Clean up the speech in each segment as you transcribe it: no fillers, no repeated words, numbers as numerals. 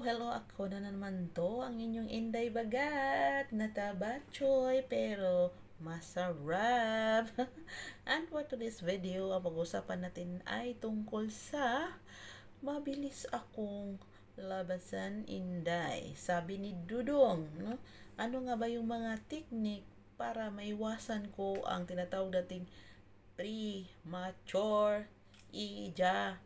Hello, ako na naman to, ang inyong Inday Bagat, natabatchoy, pero masarap. And for today's video, ang pag-usapan natin ay tungkol sa mabilis akong labasan Inday. Sabi ni Dudong, no? Ano nga ba yung mga technique para maiwasan ko ang tinatawag dating premature ejaculation,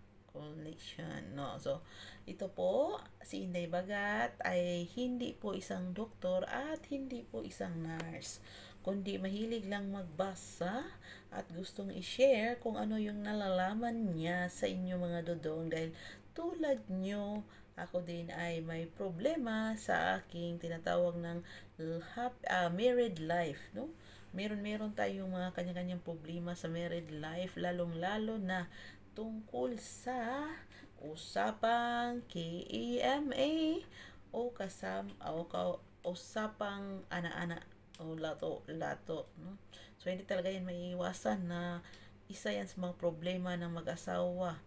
no? So, ito po, si Inday Bagat ay hindi po isang doktor at hindi po isang nurse, kundi mahilig lang magbasa at gustong i-share kung ano yung nalalaman niya sa inyo mga dodong, dahil tulad nyo, ako din ay may problema sa aking tinatawag ng married life, no? Meron tayong mga kanya-kanyang problema sa married life, lalong-lalo na tungkol sa usapang KEMA o usapang ana-ana o lato-lato, no? So hindi talaga yan maiiwasan na isa yan sa mga problema ng mag-asawa,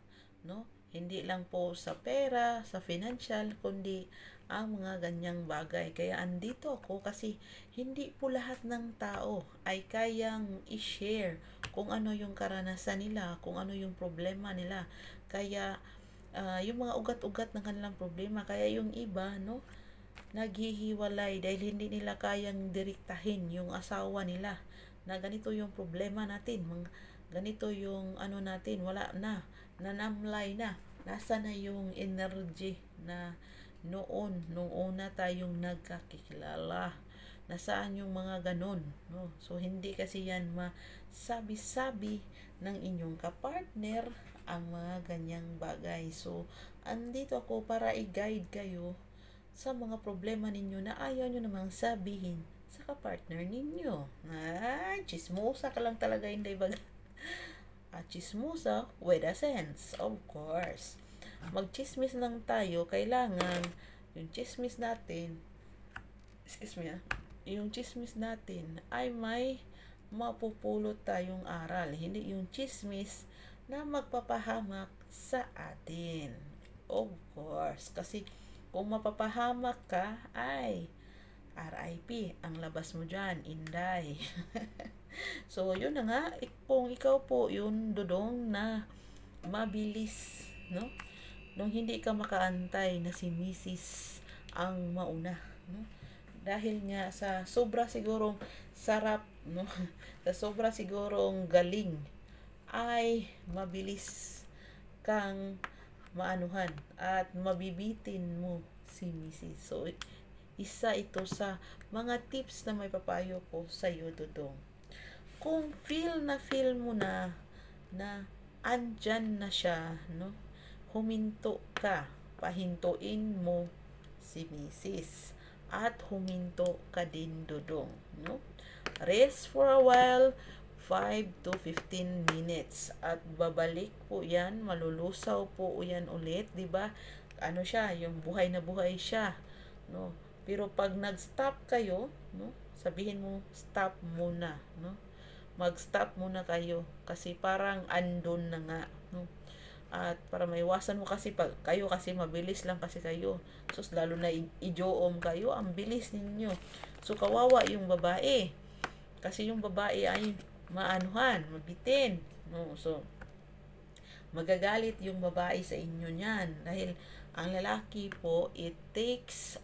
no? Hindi lang po sa pera, sa financial, kundi ang mga ganyang bagay. Kaya andito ako kasi hindi po lahat ng tao ay kayang i-share kung ano yung karanasan nila, kung ano yung problema nila. Kaya yung mga ugat-ugat ng kanilang problema, kaya yung iba, no, naghihiwalay dahil hindi nila kayang direktahin yung asawa nila na ganito yung problema natin, ganito yung ano natin, wala na, nanamlay na, nasa na yung energy na nung una tayong nagkakilala, nasaan yung mga ganon, no? So hindi kasi yan masabi-sabi ng inyong kapartner ang mga ganyang bagay. So andito ako para i-guide kayo sa mga problema ninyo na ayaw nyo namang sabihin sa kapartner ninyo. Chismosa ka lang talaga, hindi ba? Chismosa with a sense, of course. Magchismis lang tayo, kailangan yung chismis natin, yung chismis natin ay may mapupulot tayong aral, hindi yung chismis na magpapahamak sa atin. Of course, kasi kung mapapahamak ka, ay RIP ang labas mo dyan, Inday. So yun na nga, kung ikaw po yung dodong na mabilis, no, nung hindi ka makaantay na si Mrs. ang mauna, no? Dahil nga sa sobra sigurong sarap, no? Sa sobra sigurong galing, ay mabilis kang maanuhan at mabibitin mo si Mrs. So isa ito sa mga tips na may papayo ko sa iyo, dodong. Kung feel mo na andyan na siya, no, huminto ka, pahintuin mo si Mrs. at huminto ka din, dodong, no? Rest for a while, 5 to 15 minutes, at babalik po yan, malulusaw po yan ulit, di ba? Ano siya, yung buhay na buhay siya, no? Pero pag nag-stop kayo, no, sabihin mo stop muna, no? Mag-stop muna kayo kasi parang andun na nga, no? At para maiwasan mo, kasi pag kayo kasi mabilis lang kasi kayo, so lalo na i-joom kayo, ang bilis ninyo, so kawawa yung babae kasi yung babae ay maanuhan, mabitin, no? So magagalit yung babae sa inyo niyan dahil ang lalaki po, it takes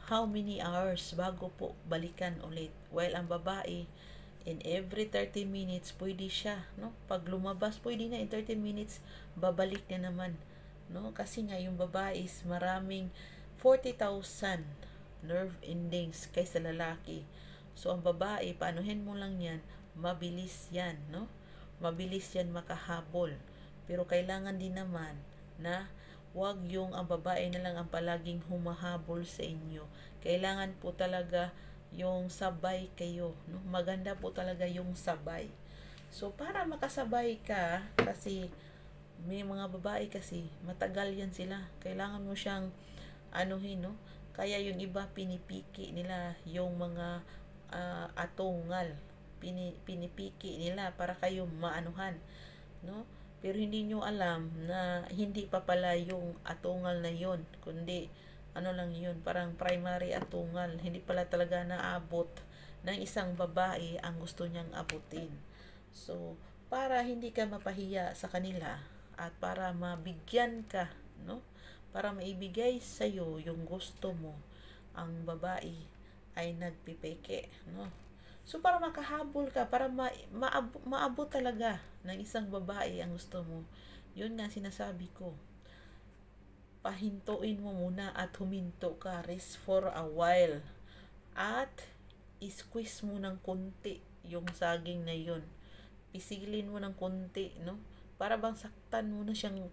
how many hours bago po balikan ulit, while ang babae in every 30 minutes pwede siya, no? Pag lumabas pwede na in 30 minutes babalik na naman, no? Kasi nga yung babae is maraming 40,000 nerve endings kaysa lalaki. So ang babae, paanuhin mo lang yan, mabilis yan, no? Mabilis yan makahabol. Pero kailangan din naman na wag yung ang babae na lang ang palaging humahabol sa inyo. Kailangan po talaga yung sabay kayo, no? Maganda po talaga yung sabay. So para makasabay ka, kasi may mga babae kasi matagal yan sila, kailangan mo siyang anuhin, no? Kaya yung iba pinipiki nila yung mga atungal, pinipiki nila para kayo maanuhan, no? Pero hindi nyo alam na hindi pa pala yung atungal na yun, kundi ano lang yun, parang primary atungal. Hindi pala talaga naabot ng isang babae ang gusto niyang abutin. So, para hindi ka mapahiya sa kanila at para mabigyan ka, no? Para maibigay sa iyo yung gusto mo, ang babae ay nagpipeke, no? So, para makahabol ka, para maabot talaga ng isang babae ang gusto mo, yun nga sinasabi ko, pahintuin mo muna at huminto ka, rest for a while, at squeeze mo ng konti yung saging na yun. Pisilin mo ng konti, no? Para bang saktan mo na siyang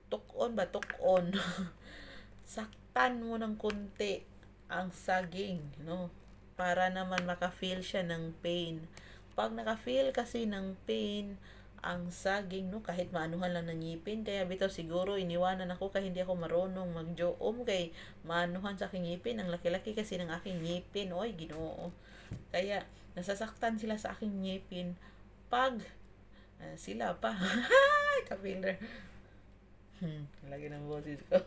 tukon ba? Tukon. Saktan mo ng konti ang saging, no? Para naman maka-feel siya ng pain. Pag naka-feel kasi ng pain ang saging, no, kahit maanuhan lang ng ngipin, kaya bitaw siguro iniwanan ako kaya hindi ako marunong magjoom kay maanuhan sa aking ngipin, ang laki-laki kasi ng aking ngipin, oy Ginoo. Kaya nasasaktan sila sa aking ngipin pag sila pa. Ka-filler. Lagi ng boses ko.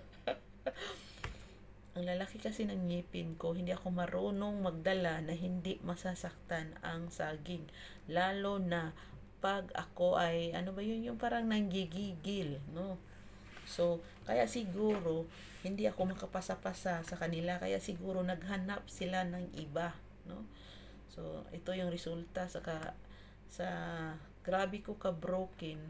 Ang lalaki kasi ng ngipin ko, hindi ako marunong magdala na hindi masasaktan ang saging. Lalo na pag ako ay, ano ba yun, yung parang nanggigigil, no? So, kaya siguro, hindi ako makapasa-pasa sa kanila, kaya siguro naghanap sila ng iba, no? So, ito yung resulta sa grabe ko ka-broken,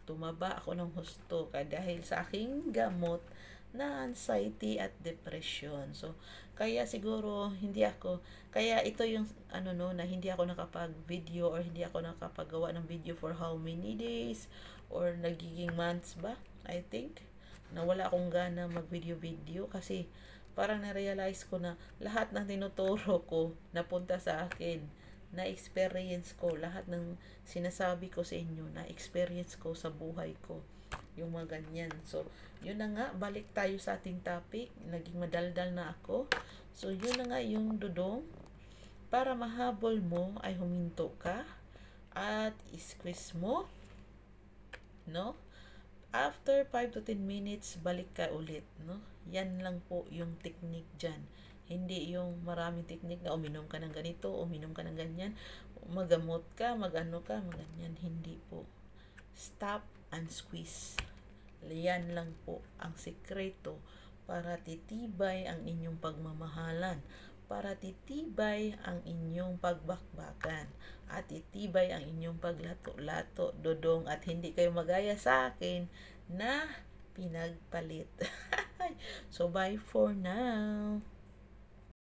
tumaba ako ng husto dahil sa aking gamot na anxiety at depression. So, kaya siguro kaya ito yung ano no, na hindi ako nakapag-video or hindi ako nakapagawa ng video for how many days or nagiging months ba? I think na wala akong gana mag-video kasi parang na-realize ko na lahat ng tinuturo ko napunta sa akin, na experience ko, lahat ng sinasabi ko sa inyo, na experience ko sa buhay ko, yung mga ganyan. So, yun na nga, balik tayo sa ating topic. Naging madaldal na ako. So, yun na nga yung dudong. Para mahabol mo ay huminto ka at squeeze mo, no? After 5 to 10 minutes, balik ka ulit, no? Yan lang po yung technique dyan. Hindi yung maraming technique na uminom ka ng ganito, uminom ka ng ganyan, magamot ka, magano ka, maganyan. Hindi po. Stop and squeeze. Yan lang po ang sikreto para titibay ang inyong pagmamahalan, para titibay ang inyong pagbakbakan, at titibay ang inyong paglato-lato, dodong, at hindi kayo magaya sa akin na pinagpalit. So, bye for now.